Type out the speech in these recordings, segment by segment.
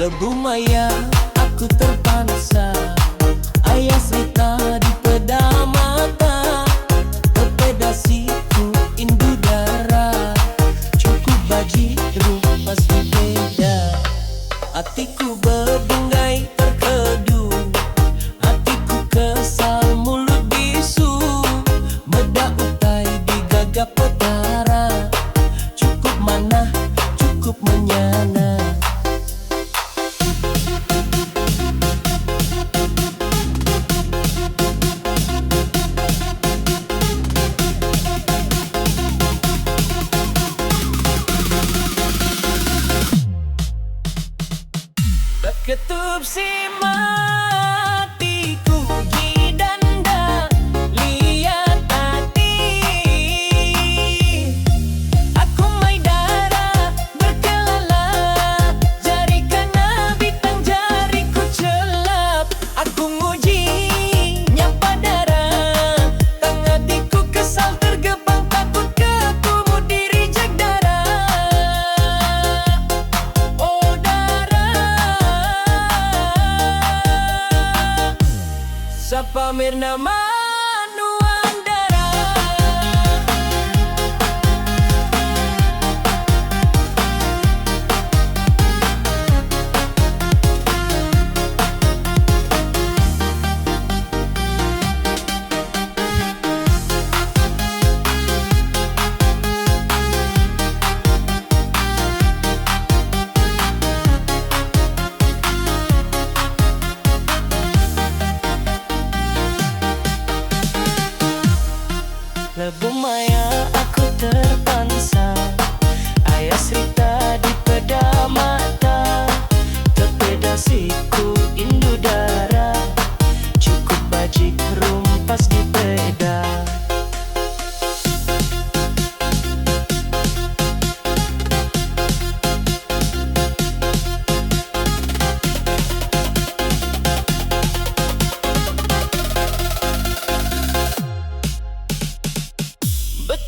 Lebu maya aku terpansa, ayah cerita di peda mata, kepedasiku indu darah, cukup baji rumpas di peda. Hatiku berbunggai terkedu, hatiku kesal mulut bisu, meda utai di gagap petara, cukup mana cukup menyana. Ketup si matiku gidanda lihat hati, aku mai darah berkelala, jari kena bintang jariku celap, aku nguji nyapa darah, tang hatiku kesal tergebang takut ketemu diri jak darah. Sapa mirna manuan darah. Lebu maya aku terpansa, ayah cerita di peda mata, kepedasiku indu darah, cukup bajik rumpas di peda.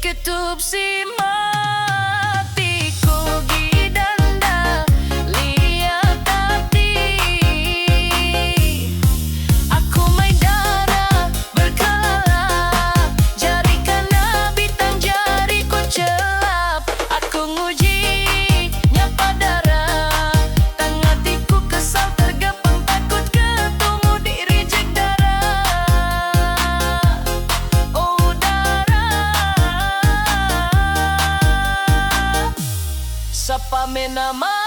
Ketup si matiku gidanda lihat hati, aku mai darah berkelala, jari kena bintang jariku celap, aku nguji nyapa darah, tang hatiku kesal tergepeng takut ketemu diri jak darah. Oh darah, sapa me nama